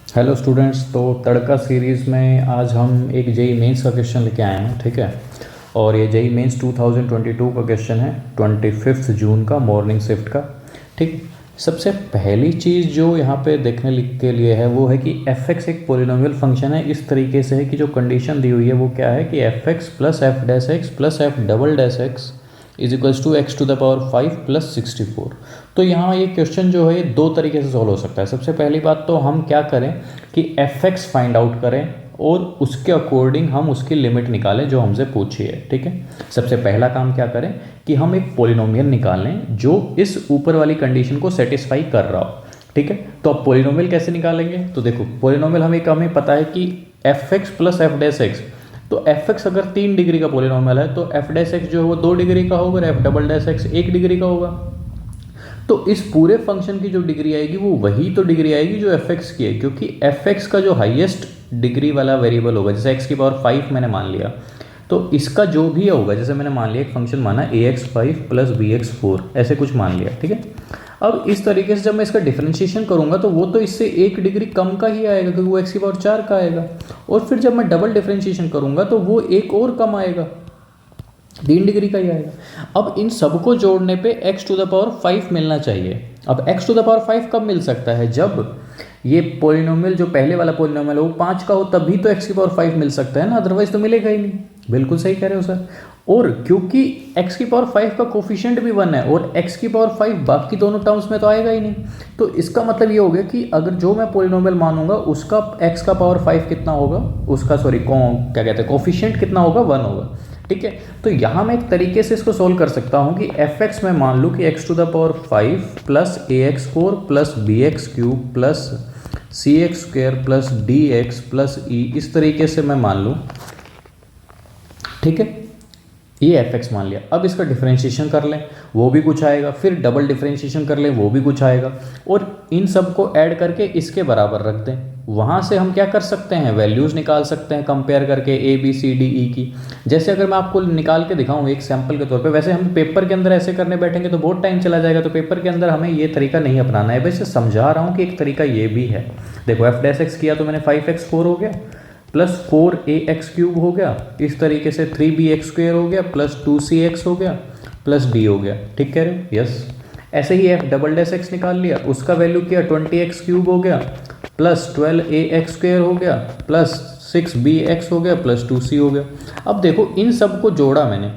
Hello students. तो तड़का series में आज हम एक जेई मेंस का क्वेश्चन लेके आए हैं, ठीक है। और ये जेई मेंस 2022 का क्वेश्चन है, 25 जून का, मॉर्निंग शिफ्ट का, ठीक। सबसे पहली चीज़ जो यहाँ पे देखने के लिए है वो है कि एफ एक्स एक पोलिनोमियल फंक्शन है। इस तरीके से है कि जो कंडीशन दी हुई है वो क्या है कि F X plus F dash X plus F double dash X is equals to X to the power 5 plus 64। तो यहाँ ये क्वेश्चन जो है ये दो तरीके से सॉल्व हो सकता है। सबसे पहली बात तो हम क्या करें कि एफ एक्स फाइंड आउट करें और उसके अकॉर्डिंग हम उसकी लिमिट निकालें जो हमसे पूछी है, ठीक है। सबसे पहला काम क्या करें कि हम एक पोलिनोमियल निकालें जो इस ऊपर वाली कंडीशन को सेटिस्फाई कर रहा हो, ठीक है। तो अब पोलिनोमियल कैसे निकालेंगे? तो देखो, पोलिनोमियल हमें पता है कि F X plus F dash x, तो एफ एक्स अगर 3 डिग्री का पोलिनोमियल है तो एफ डैश एक्स जो है वो 2 डिग्री का होगा और F double dash x 1 degree का होगा। तो इस पूरे फंक्शन की जो डिग्री आएगी वो वही तो डिग्री आएगी जो एफ एक्स की है, क्योंकि एफ एक्स का जो हाईएस्ट डिग्री वाला वेरिएबल होगा, जैसे एक्स की पावर 5 मैंने मान लिया, तो इसका जो भी होगा, जैसे मैंने मान लिया एक फंक्शन माना ए एक्स 5 प्लस बी एक्स 4, ऐसे कुछ मान लिया, ठीक है। अब इस तरीके से जब मैं इसका डिफरेंशिएशन करूंगा तो वो तो इससे 1 डिग्री कम का ही आएगा, क्योंकि वो एक्स की पावर 4 का आएगा। और फिर जब मैं डबल डिफरेंशिएशन करूंगा तो वो एक और कम आएगा, 3 डिग्री का ही आएगा। अब इन सबको जोड़ने पे x टू द पावर 5 मिलना चाहिए। अब x टू द पावर 5 कब मिल सकता है? जब ये पोलिनोमियल जो पहले वाला पोलिनोमियल है वो 5 का हो, तभी तो x की पावर 5 मिल सकता है ना, अदरवाइज तो मिलेगा ही नहीं। बिल्कुल सही कह रहे हो सर। और क्योंकि x की पावर 5 का कोफिशिएंट भी 1 है और x की पावर 5 बाकी दोनों टर्म्स में तो आएगा ही नहीं, तो इसका मतलब ये हो गया कि अगर जो मैं पोलिनोमियल मानूंगा उसका x का पावर 5 कितना होगा, उसका क्या कहते हैं कोफिशिएंट कितना होगा, 1 होगा, ठीक है। तो यहाँ मैं एक तरीके से इसको सोल्व कर सकता हूँ कि एफ एक्स में मान लूँ कि x to the power 5 plus a x 4 plus b x cube plus c x square plus d x plus e, इस तरीके से मैं मान लूँ, ठीक है। ये एफ एक्स मान लिया। अब इसका डिफरेंशिएशन कर लें, वो भी कुछ आएगा, फिर डबल डिफरेंशिएशन कर लें, वो भी कुछ आएगा, और इन सब को ऐड करके इसके बराबर रख दें। वहाँ से हम क्या कर सकते हैं, वैल्यूज़ निकाल सकते हैं कंपेयर करके A B C D E की। जैसे अगर मैं आपको निकाल के दिखाऊँ एक सैम्पल के तौर पे, वैसे हम पेपर के अंदर ऐसे करने बैठेंगे तो बहुत टाइम चला जाएगा, तो पेपर के अंदर हमें ये तरीका नहीं अपनाना है। वैसे समझा रहा हूँ कि एक तरीका ये भी है। देखो, एफ डैश एक्स किया तो मैंने 5x4 हो गया प्लस 4ax क्यूब हो गया, इस तरीके से 3bx स्क्वेयर हो गया प्लस 2cx हो गया प्लस d हो गया, ठीक कह रहे हो? यस। ऐसे ही एफ डबल डैश एक्स निकाल लिया, उसका वैल्यू किया 20x क्यूब हो गया प्लस 12ax स्क्वेयर हो गया प्लस 6bx हो गया प्लस 2c हो गया। अब देखो, इन सब को जोड़ा मैंने,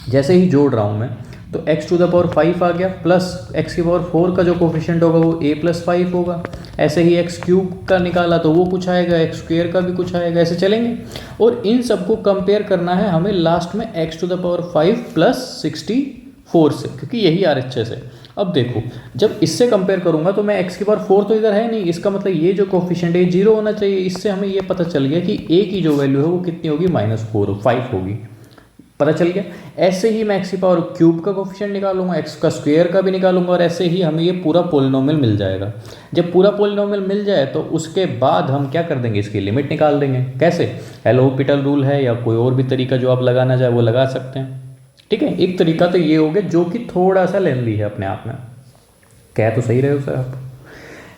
जैसे ही जोड़ रहा हूँ मैं, तो x टू द पावर 5 आ गया प्लस x की पावर 4 का जो कोफिशिएंट होगा वो a प्लस 5 होगा। ऐसे ही x क्यूब का निकाला तो वो कुछ आएगा, x स्क्वेयर का भी कुछ आएगा, ऐसे चलेंगे। और इन सबको कंपेयर करना है हमें लास्ट में x to the power 5 plus 64 से, क्योंकि यही RHS है। अब देखो, जब इससे कंपेयर करूंगा तो मैं x की पावर 4 तो इधर है नहीं, इसका मतलब ये जो कोफिशिएंट है 0 होना चाहिए। इससे हमें ये पता चल गया कि a की जो वैल्यू है वो कितनी होगी, -5 होगी, पता चल गया। ऐसे ही मैं एक्स की पावर क्यूब का कोफिशिएंट निकालूंगा, एक्स का स्क्वायर का भी निकालूंगा, और ऐसे ही हमें ये पूरा पोलिनोमियल मिल जाएगा। जब पूरा पोलिनोमियल मिल जाए तो उसके बाद हम क्या कर देंगे, इसकी लिमिट निकाल देंगे। कैसे? एलोपिटल रूल है या कोई और भी तरीका जो आप लगाना चाहे वो लगा सकते हैं, ठीक है। एक तरीका तो ये हो गया जो कि थोड़ा सा लेंदी है अपने आप में। कह तो सही रहे हो सर आप,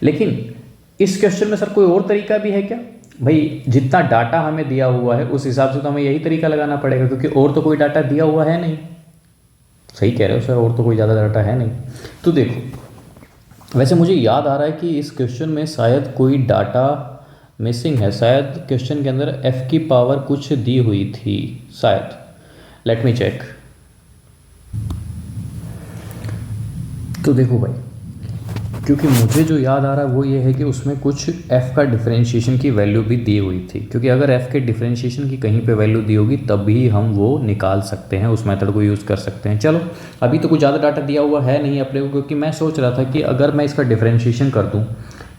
लेकिन इस क्वेश्चन में सर कोई और तरीका भी है क्या? भाई, जितना डाटा हमें दिया हुआ है उस हिसाब से तो हमें यही तरीका लगाना पड़ेगा, क्योंकि और तो कोई डाटा दिया हुआ है नहीं। सही कह रहे हो सर, और तो कोई ज़्यादा डाटा है नहीं। तो देखो, वैसे मुझे याद आ रहा है कि इस क्वेश्चन में शायद कोई डाटा मिसिंग है, शायद क्वेश्चन के अंदर f की पावर कुछ दी हुई थी शायद। Let me check. तो देखो भाई, क्योंकि मुझे जो याद आ रहा है वो ये है कि उसमें कुछ f का डिफरेंशिएशन की वैल्यू भी दी हुई थी, क्योंकि अगर f के डिफरेंशिएशन की कहीं पे वैल्यू दी होगी तभी हम वो निकाल सकते हैं, उस मेथड को यूज़ कर सकते हैं। चलो, अभी तो कुछ ज़्यादा डाटा दिया हुआ है नहीं अपने को, क्योंकि मैं सोच रहा था कि अगर मैं इसका डिफरेंशिएशन कर दूँ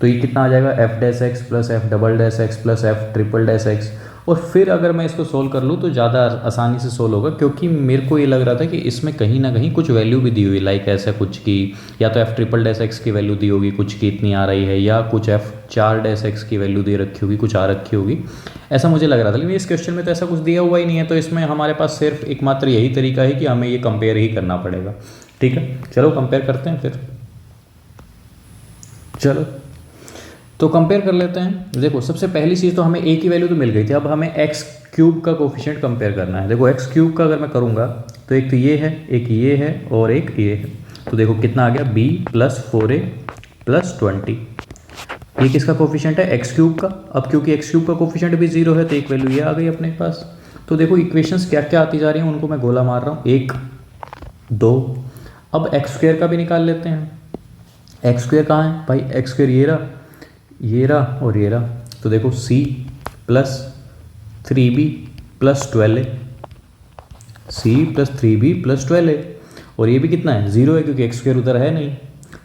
तो ये कितना आ जाएगा, F dash X plus F double dash X plus F triple dash x. और फिर अगर मैं इसको सोल्व कर लूँ तो ज़्यादा आसानी से सोल्व होगा, क्योंकि मेरे को ये लग रहा था कि इसमें कहीं ना कहीं कुछ वैल्यू भी दी हुई, लाइक ऐसा कुछ की या तो एफ ट्रिपल डैश एक्स की वैल्यू दी होगी कुछ की इतनी आ रही है, या कुछ एफ 4 डैश एक्स की वैल्यू दे रखी होगी, कुछ आ रखी होगी, ऐसा मुझे लग रहा था। लेकिन इस क्वेश्चन में तो ऐसा कुछ दिया हुआ ही नहीं है, तो इसमें हमारे पास सिर्फ एकमात्र यही तरीका है कि हमें ये कंपेयर ही करना पड़ेगा, ठीक है। चलो कंपेयर करते हैं फिर। चलो, तो कंपेयर कर लेते हैं। देखो सबसे पहली चीज़ तो हमें ए की वैल्यू तो मिल गई थी, अब हमें एक्स क्यूब का कोफिशिएंट कंपेयर करना है। देखो एक्स क्यूब का अगर मैं करूँगा तो एक तो ये है, एक ये है और एक ये है। तो देखो कितना आ गया, b + 4a + 20। ये किसका कोफिशिएंट है, एक्स क्यूब का। अब क्योंकि एक्स क्यूब का कोफिशिएंट भी 0 है तो एक वैल्यू ये आ गई अपने पास। तो देखो इक्वेशंस क्या क्या आती जा रही हैं उनको मैं गोला मार रहा हूँ, 1 2। अब एक्स स्क्वायर का भी निकाल लेते हैं। एक्स स्क्वायर कहाँ है भाई, एक्स स्क्वायर ये रहा और ये रहा। तो देखो c + 3b + 12a, c + 3b + 12a। और ये भी कितना है, 0 है क्योंकि एक्स स्क्वायर उधर है नहीं।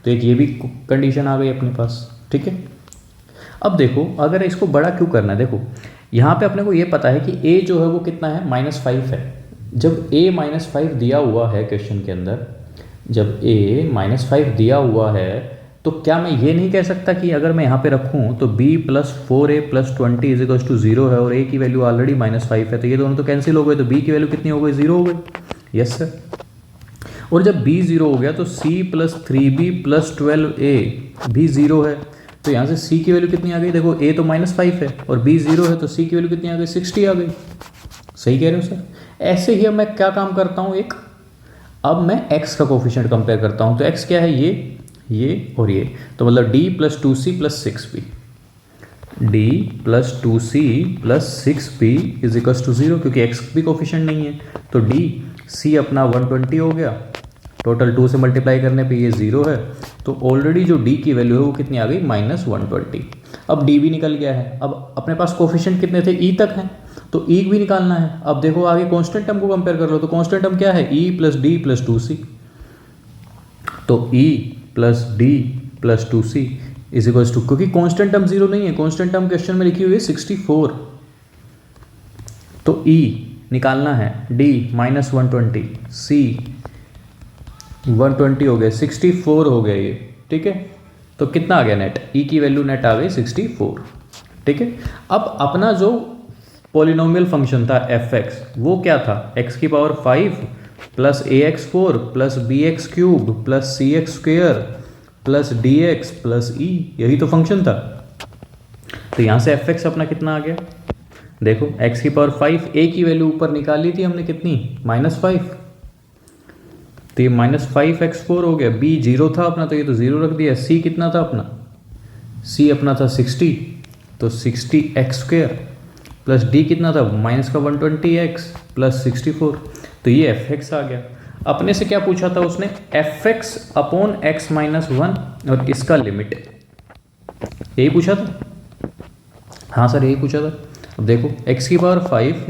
तो एक ये भी कंडीशन आ गई अपने पास, ठीक है। अब देखो अगर इसको बड़ा क्यों करना है, देखो यहाँ पे अपने को ये पता है कि a जो है वो कितना है, -5 है। जब a -5 दिया हुआ है क्वेश्चन के अंदर, जब a -5 दिया हुआ है तो क्या मैं ये नहीं कह सकता कि अगर मैं यहाँ पे रखूँ तो b + 4a + 20 = 0 है और a की वैल्यू ऑलरेडी -5 है, तो ये दोनों तो कैंसिल हो गए, तो b की वैल्यू कितनी हो गई, 0 हो गई। Yes sir. और जब b 0 हो गया तो c + 3b + 12a भी 0 है, तो यहाँ से c की वैल्यू कितनी आ गई, देखो a तो -5 है और b 0 है तो c की वैल्यू कितनी आ गई, 60 आ गई। सही कह रहे हो सर। ऐसे ही अब मैं क्या काम करता हूँ, अब मैं x का कोफिशिएंट कंपेयर करता हूँ। तो x क्या है, ये और ये, तो मतलब d + 2c + 6b, d + 2c + 6b = 0 क्योंकि x भी कोफिशिएंट नहीं है। तो d c अपना 120 हो गया, टोटल 2 से मल्टीप्लाई करने पे ये 0 है। तो ऑलरेडी जो d की वैल्यू है वो कितनी आ गई, -120। अब d भी निकल गया है। अब अपने पास कोफिशिएंट कितने थे, e तक हैं, तो e भी निकालना है। अब देखो आगे कांस्टेंट टर्म को कंपेयर कर लो, तो कांस्टेंट टर्म क्या है, e + d + 2c। तो e + d + 2c = क्योंकि कांस्टेंट टर्म 0 नहीं है, कांस्टेंट टर्म क्वेश्चन में लिखी हुई है 64। तो e निकालना है, d -120, c 120 हो गया, 64 हो गया ये, ठीक है। तो कितना आ गया नेट, e की वैल्यू नेट आ गई 64, ठीक है। अब अपना जो पॉलिनोमियल फंक्शन था fx वो क्या था, x⁵ + ax4 + bx³ + cx² + dx + e, यही तो फंक्शन था। तो यहाँ से fx अपना कितना आ गया, देखो x⁵ a की वैल्यू ऊपर निकाली थी हमने कितनी, -5, तो ये -5x4 हो गया। b 0 था अपना तो ये तो 0 रख दिया। c कितना था अपना, c अपना था 60, तो 60x² + d कितना था, -120x + 64, तो ये fx आ गया। अपने से क्या पूछा था उसने, fx/x - 1 और इसका लिमिट, यही पूछा था। हाँ सर यही पूछा था। अब देखो x⁵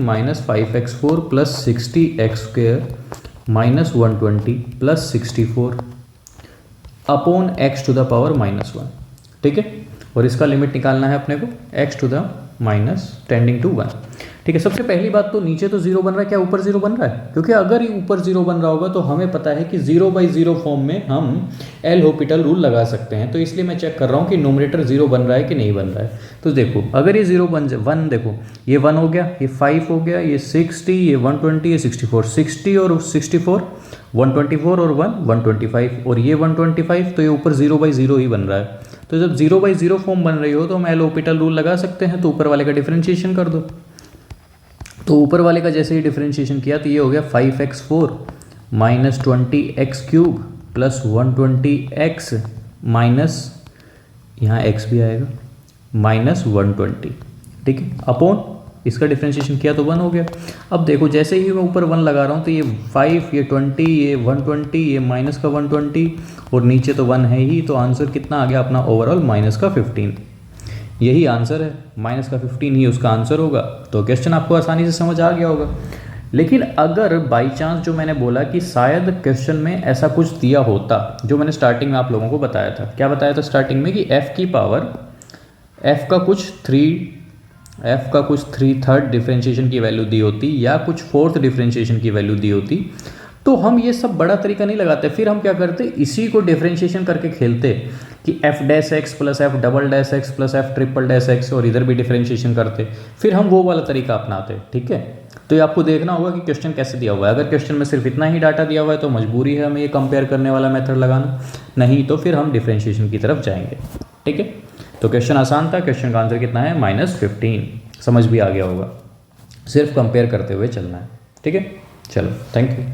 -5x4 + 60x² - 120 + 64 upon x⁻⁻1, ठीक है। और इसका लिमिट निकालना है अपने को x⁻ (1) ठीक है। सबसे पहली बात तो नीचे तो 0 बन रहा है, क्या ऊपर 0 बन रहा है, क्योंकि अगर ये ऊपर 0 बन रहा होगा तो हमें पता है कि 0/0 फॉर्म में हम एल हॉपिटल रूल लगा सकते हैं। तो इसलिए मैं चेक कर रहा हूँ कि नोमिनेटर 0 बन रहा है कि नहीं बन रहा है। तो देखो अगर ये 0 बन जाए, 1 देखो ये 1 हो गया, ये 5 हो गया, ये 60, ये 120, ये 64, 60 और 64 124 और 1 125 और ये 125, तो ये ऊपर 0/0 ही बन रहा है। तो जब 0/0 फॉर्म बन रही हो तो हम एल हॉपिटल रूल लगा सकते हैं। तो ऊपर वाले का डिफरेंशिएशन कर दो। तो ऊपर वाले का जैसे ही डिफरेंशिएशन किया तो ये हो गया 5x4 - 20x³ + 120x माइनस, यहाँ x भी आएगा, -120, ठीक है, अपॉन इसका डिफरेंशिएशन किया तो 1 हो गया। अब देखो जैसे ही मैं ऊपर 1 लगा रहा हूँ तो ये 5, ये 20, ये 120, ये -120 और नीचे तो 1 है ही। तो आंसर कितना आ गया अपना ओवरऑल, -15। यही आंसर है, -15 ही उसका आंसर होगा। तो क्वेश्चन आपको आसानी से समझ आ गया होगा। लेकिन अगर बाई चांस जो मैंने बोला कि शायद क्वेश्चन में ऐसा कुछ दिया होता, जो मैंने स्टार्टिंग में आप लोगों को बताया था, क्या बताया था स्टार्टिंग में कि f का कुछ 3/3 डिफरेंशिएशन की वैल्यू दी होती या कुछ 4th डिफरेंशिएशन की वैल्यू दी होती, तो हम ये सब बड़ा तरीका नहीं लगाते। फिर हम क्या करते, इसी को डिफरेंशिएशन करके खेलते कि f' + f"' + f"' और इधर भी डिफरेंशिएशन करते, फिर हम वो वाला तरीका अपनाते, ठीक है। तो ये आपको देखना होगा कि क्वेश्चन कैसे दिया हुआ है। अगर क्वेश्चन में सिर्फ इतना ही डाटा दिया हुआ है तो मजबूरी है हमें ये कंपेयर करने वाला मेथड लगाना, नहीं तो फिर हम डिफरेंशिएशन की तरफ जाएंगे, ठीक है। तो क्वेश्चन आसान था, क्वेश्चन का आंसर कितना है -15। समझ भी आ गया होगा, सिर्फ कंपेयर करते हुए चलना है। ठीक है, चलो थैंक यू।